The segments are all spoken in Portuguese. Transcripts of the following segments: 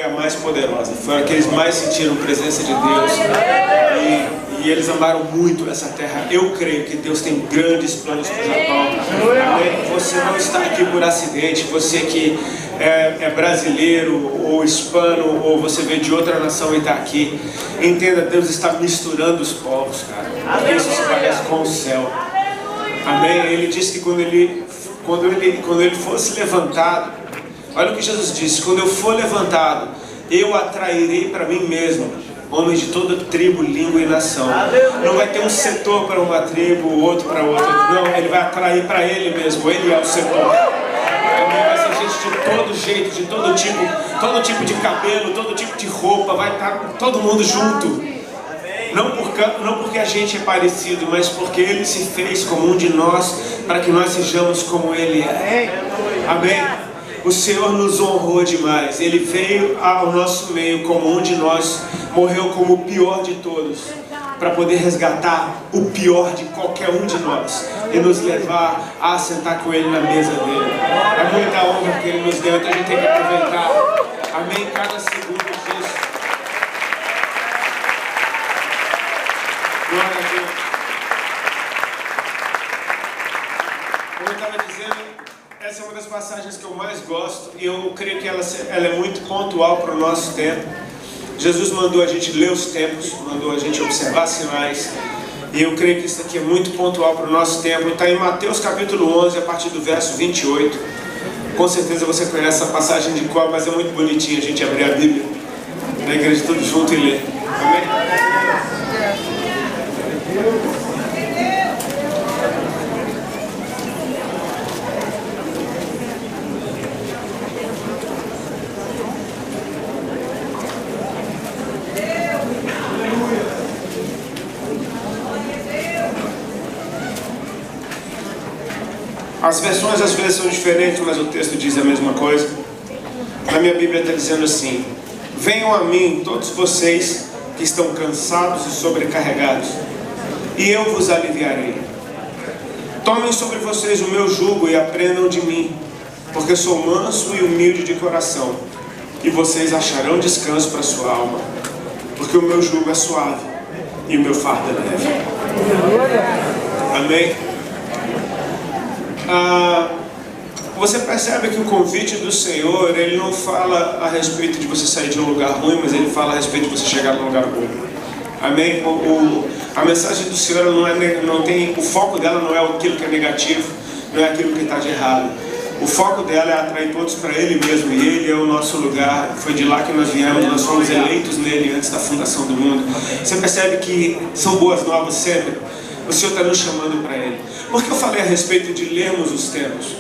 a mais poderosa, foi a que eles mais sentiram a presença de Deus, e eles amaram muito essa terra. Eu creio que Deus tem grandes planos para o Japão. Amém? Você não está aqui por acidente. Você que é brasileiro ou hispano, ou você veio de outra nação e está aqui, entenda, Deus está misturando os povos, cara, porque isso se parece com o céu. Amém? Ele disse que quando ele fosse levantado, olha o que Jesus disse: quando eu for levantado, eu atrairei para mim mesmo homens de toda tribo, língua e nação. Não vai ter um setor para uma tribo, outro para outra. Não, ele vai atrair para ele mesmo. Ele é o setor. Vai ser gente de todo jeito, de todo tipo de cabelo, todo tipo de roupa. Vai estar todo mundo junto. Não porque a gente é parecido, mas porque Ele se fez como um de nós, para que nós sejamos como Ele é. Amém? O Senhor nos honrou demais. Ele veio ao nosso meio como um de nós, morreu como o pior de todos, para poder resgatar o pior de qualquer um de nós e nos levar a sentar com Ele na mesa dele. É muita honra que Ele nos deu, então a gente tem que aproveitar. Amém? Cada segundo disso. Glória a Deus. Como eu estava dizendo, essa é uma das passagens que eu mais gosto, e eu creio que ela é muito pontual para o nosso tempo. Jesus mandou a gente ler os tempos, mandou a gente observar sinais, e eu creio que isso aqui é muito pontual para o nosso tempo. Está em Mateus capítulo 11, a partir do verso 28. Com certeza você conhece essa passagem de cor, mas é muito bonitinho a gente abrir a Bíblia na igreja tudo junto e ler. Amém? As versões às vezes são diferentes, mas o texto diz a mesma coisa. Na minha Bíblia está dizendo assim: venham a mim todos vocês que estão cansados e sobrecarregados, e eu vos aliviarei. Tomem sobre vocês o meu jugo e aprendam de mim, porque sou manso e humilde de coração, e vocês acharão descanso para a sua alma, porque o meu jugo é suave e o meu fardo é leve. Amém? Você percebe que o convite do Senhor, Ele não fala a respeito de você sair de um lugar ruim, mas Ele fala a respeito de você chegar num lugar bom. Amém? A mensagem do Senhor o foco dela não é aquilo que é negativo, não é aquilo que está de errado. O foco dela é atrair todos para Ele mesmo, e Ele é o nosso lugar. Foi de lá que nós viemos, nós fomos eleitos nele antes da fundação do mundo. Você percebe que são boas novas sempre? O Senhor está nos chamando para Ele. Por que eu falei a respeito de lermos os tempos?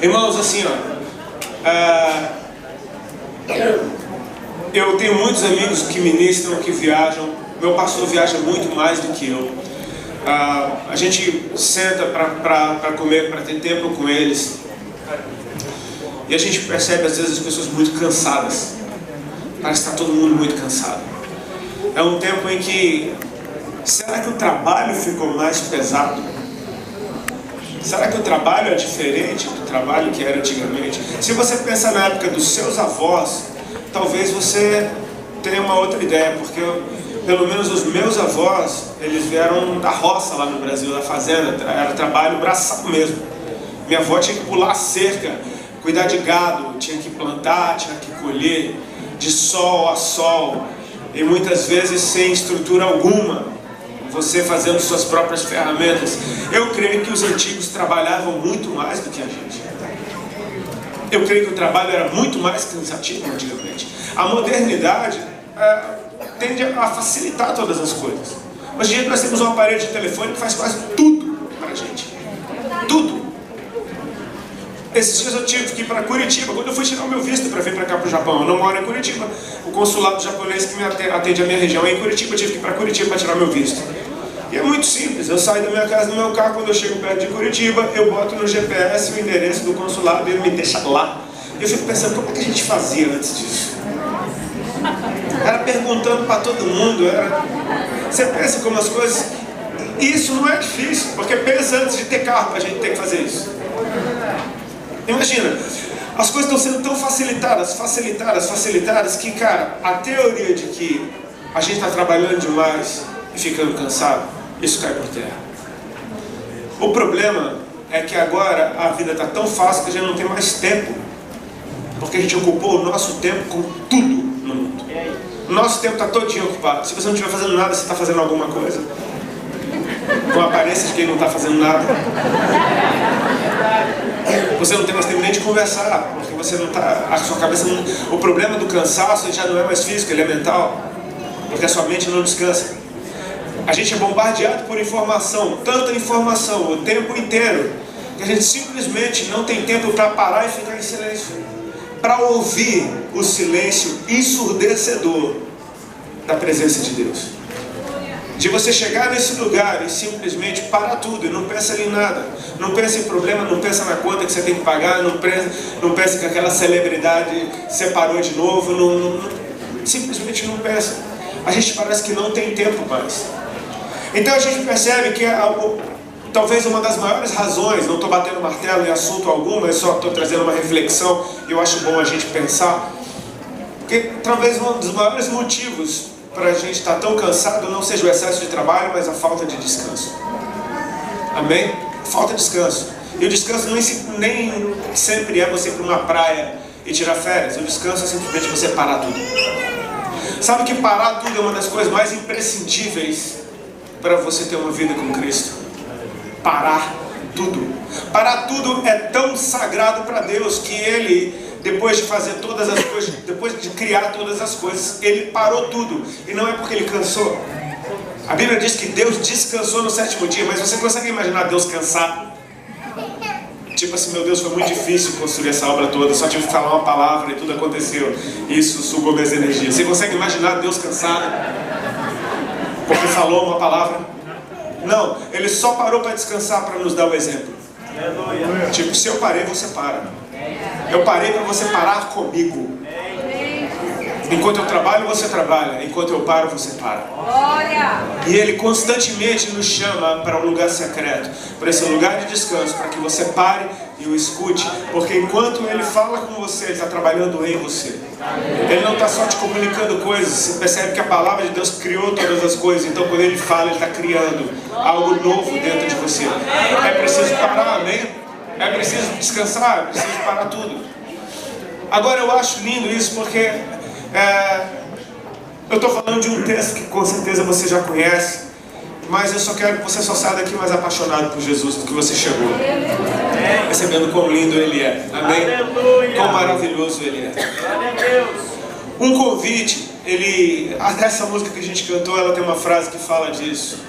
Irmãos, assim, eu tenho muitos amigos que ministram, que viajam. Meu pastor viaja muito mais do que eu. A gente senta para comer, para ter tempo com eles, e a gente percebe às vezes as pessoas muito cansadas. Parece que está todo mundo muito cansado. É um tempo em que, será que o trabalho ficou mais pesado? Será que o trabalho é diferente do trabalho que era antigamente? Se você pensar na época dos seus avós, talvez você tenha uma outra ideia, porque pelo menos os meus avós, eles vieram da roça lá no Brasil, da fazenda, era trabalho braçal mesmo. Minha avó tinha que pular a cerca, cuidar de gado, tinha que plantar, tinha que colher, de sol a sol, e muitas vezes sem estrutura alguma. Você fazendo suas próprias ferramentas. Eu creio que os antigos trabalhavam muito mais do que a gente. Eu creio que o trabalho era muito mais cansativo antigamente. A modernidade tende a facilitar todas as coisas. Hoje em dia nós temos um aparelho de telefone que faz quase tudo para a gente. Tudo. Esses dias eu tive que ir para Curitiba, quando eu fui tirar o meu visto para vir para cá para o Japão. Eu não moro em Curitiba. O consulado japonês que me atende a minha região é em Curitiba. Eu tive que ir para Curitiba para tirar meu visto. E é muito simples. Eu saio da minha casa no meu carro, quando eu chego perto de Curitiba, eu boto no GPS o endereço do consulado e ele me deixa lá. E eu fico pensando, como é que a gente fazia antes disso? Era perguntando para todo mundo. Você pensa como as coisas... Isso não é difícil, porque pensa antes de ter carro para a gente ter que fazer isso. Imagina, As coisas estão sendo tão facilitadas, que, cara, a teoria de que a gente está trabalhando demais e ficando cansado, isso cai por terra. O problema é que agora a vida está tão fácil que a gente não tem mais tempo, porque a gente ocupou o nosso tempo com tudo no mundo. O nosso tempo está todinho ocupado. Se você não estiver fazendo nada, você está fazendo alguma coisa, com a aparência de quem não está fazendo nada. Você não tem mais tempo nem de conversar, porque você não está, a sua cabeça não, o problema do cansaço já não é mais físico, ele é mental, porque a sua mente não descansa. A gente é bombardeado por informação, tanta informação, o tempo inteiro, que a gente simplesmente não tem tempo para parar e ficar em silêncio, para ouvir o silêncio ensurdecedor da presença de Deus. De você chegar nesse lugar e simplesmente parar tudo e não pensa em nada. Não pensa em problema, não pensa na conta que você tem que pagar, não pensa que aquela celebridade separou de novo, simplesmente não pensa. A gente parece que não tem tempo mais. Então a gente percebe que talvez uma das maiores razões, não estou batendo martelo em assunto algum, mas só estou trazendo uma reflexão e eu acho bom a gente pensar, que talvez um dos maiores motivos para a gente estar tão cansado não seja o excesso de trabalho, mas a falta de descanso. Amém? Falta de descanso. E o descanso nem sempre é você ir para uma praia e tirar férias. O descanso é simplesmente você parar tudo. Sabe que parar tudo é uma das coisas mais imprescindíveis para você ter uma vida com Cristo? Parar tudo. Parar tudo é tão sagrado para Deus que Ele, depois de fazer todas as coisas, depois de criar todas as coisas, Ele parou tudo. E não é porque Ele cansou. A Bíblia diz que Deus descansou no 7º dia, mas você consegue imaginar Deus cansado? Tipo assim, meu Deus, foi muito difícil construir essa obra toda, só tive que falar uma palavra e tudo aconteceu. Isso sugou minhas energias. Você consegue imaginar Deus cansado? Porque falou uma palavra? Não, Ele só parou para descansar, para nos dar o exemplo. Tipo, se eu parei, você para. Eu parei para você parar comigo. Enquanto eu trabalho, você trabalha. Enquanto eu paro, você para. E Ele constantemente nos chama para um lugar secreto, para esse lugar de descanso, para que você pare e o escute. Porque enquanto Ele fala com você, Ele está trabalhando em você. Ele não está só te comunicando coisas. Você percebe que a palavra de Deus criou todas as coisas. Então quando Ele fala, Ele está criando algo novo dentro de você. É preciso parar, amém? É preciso descansar, é preciso parar tudo. Agora eu acho lindo isso porque eu estou falando de um texto que com certeza você já conhece, mas eu só quero que você só saia daqui mais apaixonado por Jesus do que você chegou, percebendo quão lindo Ele é, amém? Quão maravilhoso Ele é. Um convite, essa música que a gente cantou, ela tem uma frase que fala disso.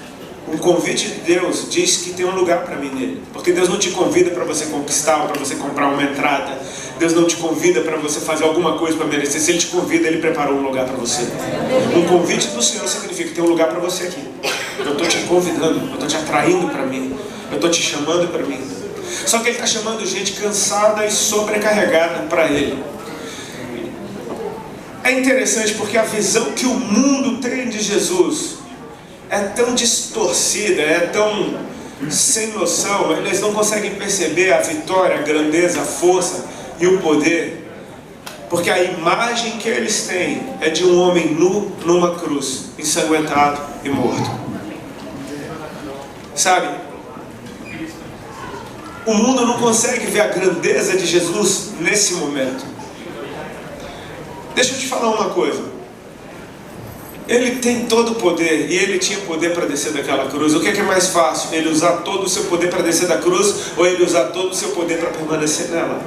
Um convite de Deus diz que tem um lugar para mim nele. Porque Deus não te convida para você conquistar ou para você comprar uma entrada. Deus não te convida para você fazer alguma coisa para merecer. Se Ele te convida, Ele preparou um lugar para você. Um convite do Senhor significa que tem um lugar para você aqui. Eu estou te convidando, eu estou te atraindo para mim, eu estou te chamando para mim. Só que Ele está chamando gente cansada e sobrecarregada para Ele. É interessante porque a visão que o mundo tem de Jesus é tão distorcida, é tão sem noção, eles não conseguem perceber a vitória, a grandeza, a força e o poder, porque a imagem que eles têm é de um homem nu numa cruz, ensanguentado e morto. Sabe? O mundo não consegue ver a grandeza de Jesus nesse momento. Deixa eu te falar uma coisa. Ele tem todo o poder, e Ele tinha poder para descer daquela cruz. O que é mais fácil? Ele usar todo o seu poder para descer da cruz, ou Ele usar todo o seu poder para permanecer nela?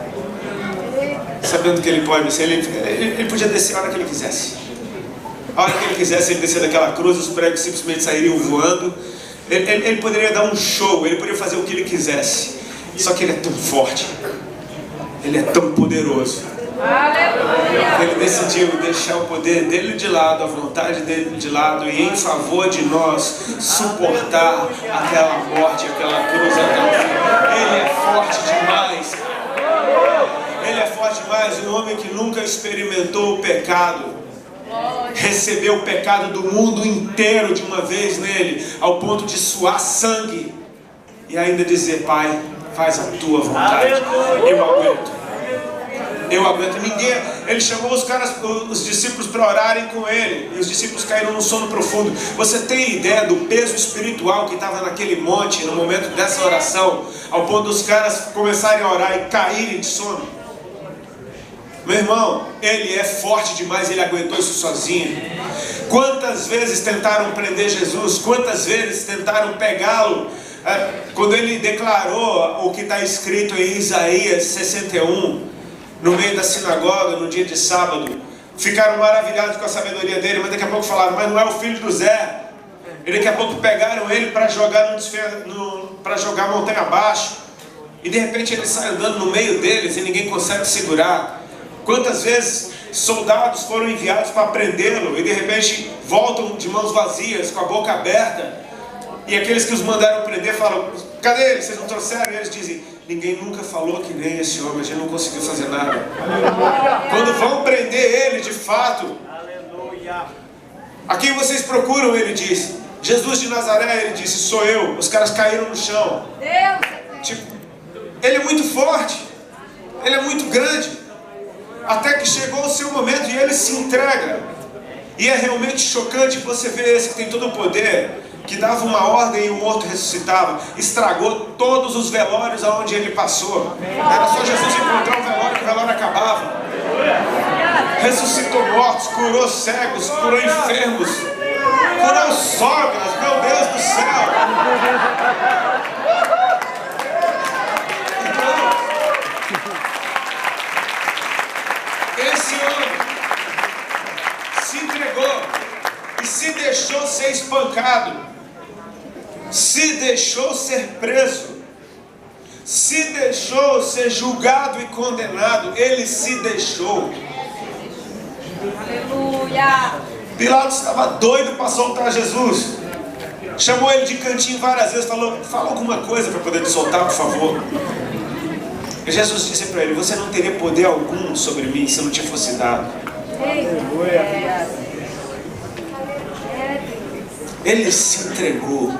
Sabendo que Ele pode descer, ele podia descer a hora que Ele quisesse. A hora que Ele quisesse, Ele descer daquela cruz, os pregos simplesmente sairiam voando. Ele poderia dar um show, Ele poderia fazer o que Ele quisesse. Só que Ele é tão forte, Ele é tão poderoso. Ele decidiu deixar o poder dele de lado, a vontade dele de lado, e em favor de nós suportar aquela morte, aquela cruz até o fim. Ele é forte demais. Ele é forte demais. Um homem que nunca experimentou o pecado recebeu o pecado do mundo inteiro de uma vez nele, ao ponto de suar sangue e ainda dizer: Pai, faz a tua vontade. Eu aguento. Eu aguento. Ninguém. Ele chamou os discípulos para orarem com ele. E os discípulos caíram num sono profundo. Você tem ideia do peso espiritual que estava naquele monte no momento dessa oração, ao ponto dos caras começarem a orar e caírem de sono? Meu irmão, ele é forte demais, ele aguentou isso sozinho. Quantas vezes tentaram prender Jesus? Quantas vezes tentaram pegá-lo? Quando ele declarou o que está escrito em Isaías 61, no meio da sinagoga, no dia de sábado, ficaram maravilhados com a sabedoria dele, mas daqui a pouco falaram, mas não é o filho do Zé. E daqui a pouco pegaram ele para jogar para jogar montanha abaixo. E de repente ele sai andando no meio deles e ninguém consegue segurar. Quantas vezes soldados foram enviados para prendê-lo e de repente voltam de mãos vazias, com a boca aberta, e aqueles que os mandaram prender falam, cadê eles? Vocês não trouxeram? E eles dizem, ninguém nunca falou que nem esse homem, a gente não conseguiu fazer nada. Quando vão prender ele de fato, a quem vocês procuram? Ele disse, Jesus de Nazaré. Ele disse, sou eu. Os caras caíram no chão. Tipo, ele é muito forte, ele é muito grande. Até que chegou o seu momento e ele se entrega. E é realmente chocante você ver esse que tem todo o poder, que dava uma ordem e o morto ressuscitava, estragou todos os velórios aonde ele passou. Era só Jesus encontrar um velório que o velório acabava. Ressuscitou mortos, curou cegos, curou enfermos, curou sogras, meu Deus do céu. Esse homem se entregou e se deixou ser espancado, se deixou ser preso, se deixou ser julgado e condenado. Ele se deixou. Aleluia! Pilatos estava doido para soltar Jesus. Chamou ele de cantinho várias vezes, falou, fala alguma coisa para poder te soltar, por favor. E Jesus disse para ele, você não teria poder algum sobre mim se eu não te fosse dado. Ele se entregou.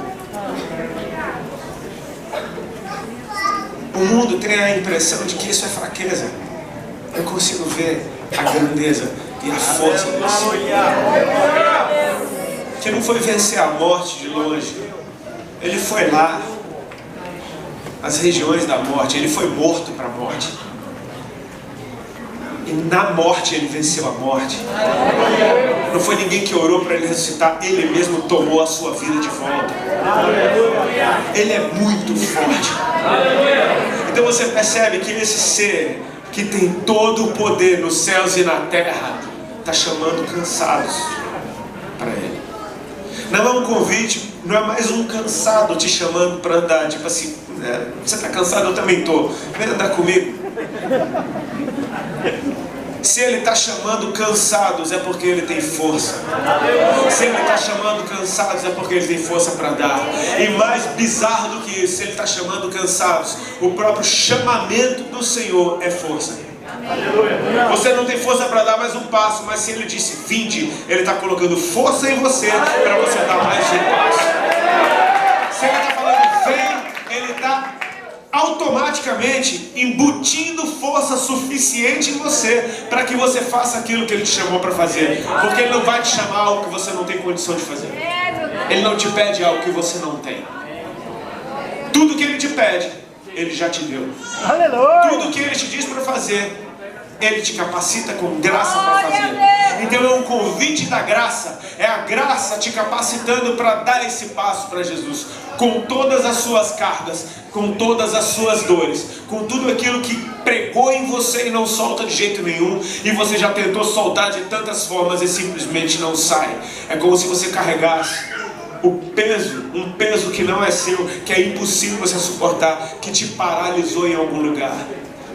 O mundo tem a impressão de que isso é fraqueza. Eu consigo ver a grandeza e a força do Senhor, que não foi vencer a morte de longe. Ele foi lá, as regiões da morte. Ele foi morto para a morte. E na morte ele venceu a morte. Não foi ninguém que orou para ele ressuscitar. Ele mesmo tomou a sua vida de volta. Ele é muito forte. Então você percebe que esse ser que tem todo o poder nos céus e na terra está chamando cansados para ele. Não é um convite, não é mais um cansado te chamando para andar, tipo assim, você está cansado? Eu também estou, vem andar comigo. Se ele está chamando cansados, é porque ele tem força. Se ele está chamando cansados, é porque ele tem força para dar. E mais bizarro do que isso, se ele está chamando cansados, o próprio chamamento do Senhor é força. Você não tem força para dar mais um passo, mas se ele disse vinde, ele está colocando força em você para você dar mais um passo. Se ele está falando vem, ele está automaticamente embutindo força suficiente em você para que você faça aquilo que ele te chamou para fazer. Porque ele não vai te chamar algo que você não tem condição de fazer. Ele não te pede algo que você não tem. Tudo que ele te pede, ele já te deu. Tudo que ele te diz para fazer, ele te capacita com graça para fazer. Então é um convite da graça. É a graça te capacitando para dar esse passo para Jesus. Com todas as suas cargas, com todas as suas dores, com tudo aquilo que pregou em você e não solta de jeito nenhum, e você já tentou soltar de tantas formas e simplesmente não sai. É como se você carregasse o peso, um peso que não é seu, que é impossível você suportar, que te paralisou em algum lugar.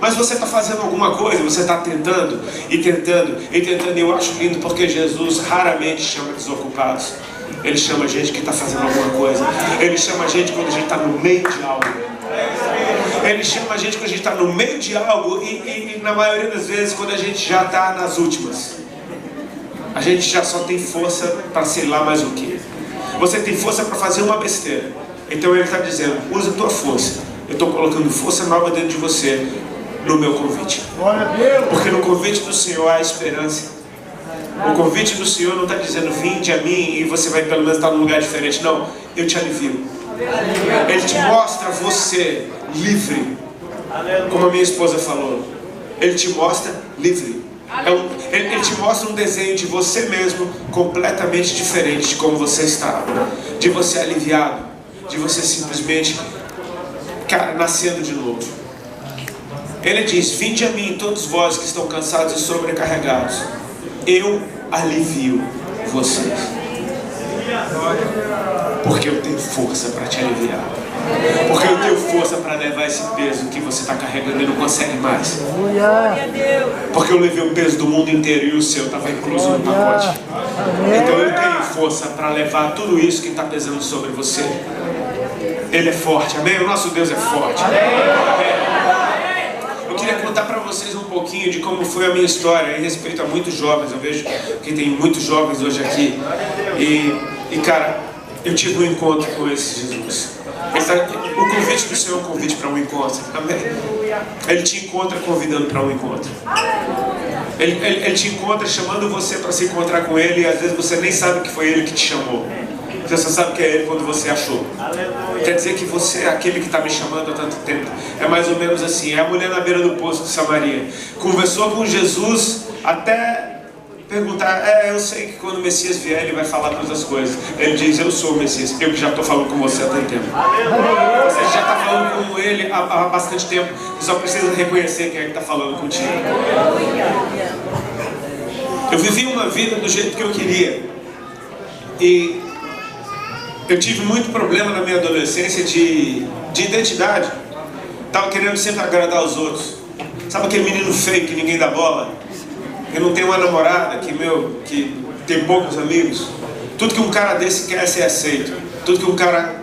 Mas você está fazendo alguma coisa, você está tentando, e tentando, e tentando. E eu acho lindo porque Jesus raramente chama desocupados. Ele chama a gente que está fazendo alguma coisa. Ele chama a gente quando a gente está no meio de algo. Ele chama a gente quando a gente está no meio de algo e na maioria das vezes quando a gente já está nas últimas. A gente já só tem força para sei lá mais o que. Você tem força para fazer uma besteira. Então ele está dizendo, usa a tua força. Eu estou colocando força nova dentro de você. no meu convite. Porque no convite do Senhor há esperança. O convite do Senhor não está dizendo vinde a mim e você vai pelo menos estar num lugar diferente. Não, eu te alivio. Ele te mostra você livre. Como a minha esposa falou, Ele te mostra livre. Ele te mostra um desenho de você mesmo completamente diferente de como você está. De você aliviado. De você simplesmente, cara, nascendo de novo. Ele diz, vinde a mim todos vós que estão cansados e sobrecarregados. Eu alivio vocês. Porque eu tenho força para te aliviar. Porque eu tenho força para levar esse peso que você está carregando e não consegue mais. Porque eu levei o peso do mundo inteiro e o seu estava incluso no pacote. Então eu tenho força para levar tudo isso que está pesando sobre você. Ele é forte, amém? O nosso Deus é forte. Eu queria contar para vocês um pouquinho de como foi a minha história em respeito a muitos jovens. Eu vejo que tem muitos jovens hoje aqui. E cara, eu tive um encontro com esse Jesus. O convite do Senhor é um convite para um encontro. Amém? Ele te encontra convidando para um encontro. Ele te encontra chamando você para se encontrar com Ele. E às vezes você nem sabe que foi Ele que te chamou. Você só sabe que é Ele quando você achou. Quer dizer que você é aquele que está me chamando há tanto tempo. É mais ou menos assim. É a mulher na beira do poço de Samaria. Conversou com Jesus até perguntar, eu sei que quando o Messias vier ele vai falar todas as coisas. Ele diz, eu sou o Messias, eu que já estou falando com você há tanto tempo. Você já está falando com ele há bastante tempo. Você só precisa reconhecer quem é que está falando contigo. Eu vivi uma vida do jeito que eu queria. E eu tive muito problema na minha adolescência de identidade. Estava querendo sempre agradar os outros. Sabe aquele menino feio que ninguém dá bola? Que não tem uma namorada, que tem poucos amigos. Tudo que um cara desse quer é ser aceito. Tudo que um cara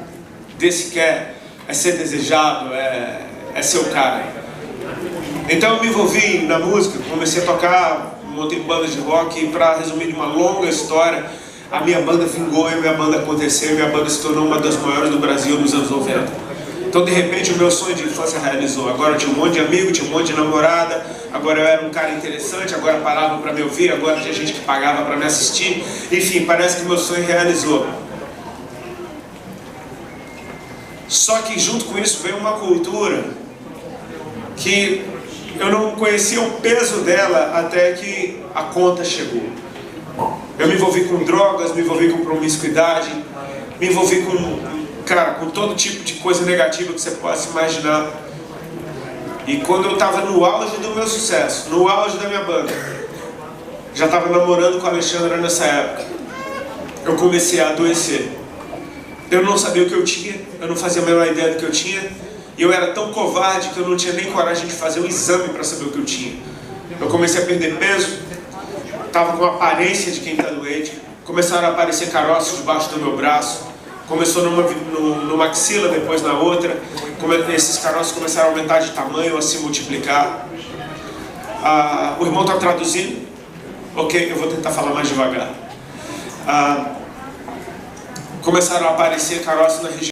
desse quer é ser desejado, é ser o cara. Então eu me envolvi na música, comecei a tocar, montei bandas de rock. E para resumir uma longa história, a minha banda vingou e a minha banda aconteceu. E minha banda se tornou uma das maiores do Brasil nos anos 90. Então de repente o meu sonho de infância realizou. Agora eu tinha um monte de amigo, tinha um monte de namorada. Agora eu era um cara interessante, agora paravam para me ouvir. Agora tinha gente que pagava para me assistir. Enfim, parece que o meu sonho realizou. Só que junto com isso veio uma cultura que eu não conhecia o peso dela até que a conta chegou. Eu me envolvi com drogas, me envolvi com promiscuidade, me envolvi com todo tipo de coisa negativa que você possa imaginar. E quando eu estava no auge do meu sucesso, no auge da minha banda, já estava namorando com a Alexandra nessa época, eu comecei a adoecer. Eu não sabia o que eu tinha, eu não fazia a menor ideia do que eu tinha, e eu era tão covarde que eu não tinha nem coragem de fazer um exame para saber o que eu tinha. Eu comecei a perder peso, estava com a aparência de quem está doente, começaram a aparecer caroços debaixo do meu braço. Começou numa axila, depois na outra. Esses caroços começaram a aumentar de tamanho, a se multiplicar. O irmão está traduzindo? Ok, eu vou tentar falar mais devagar. Começaram a aparecer caroços na região.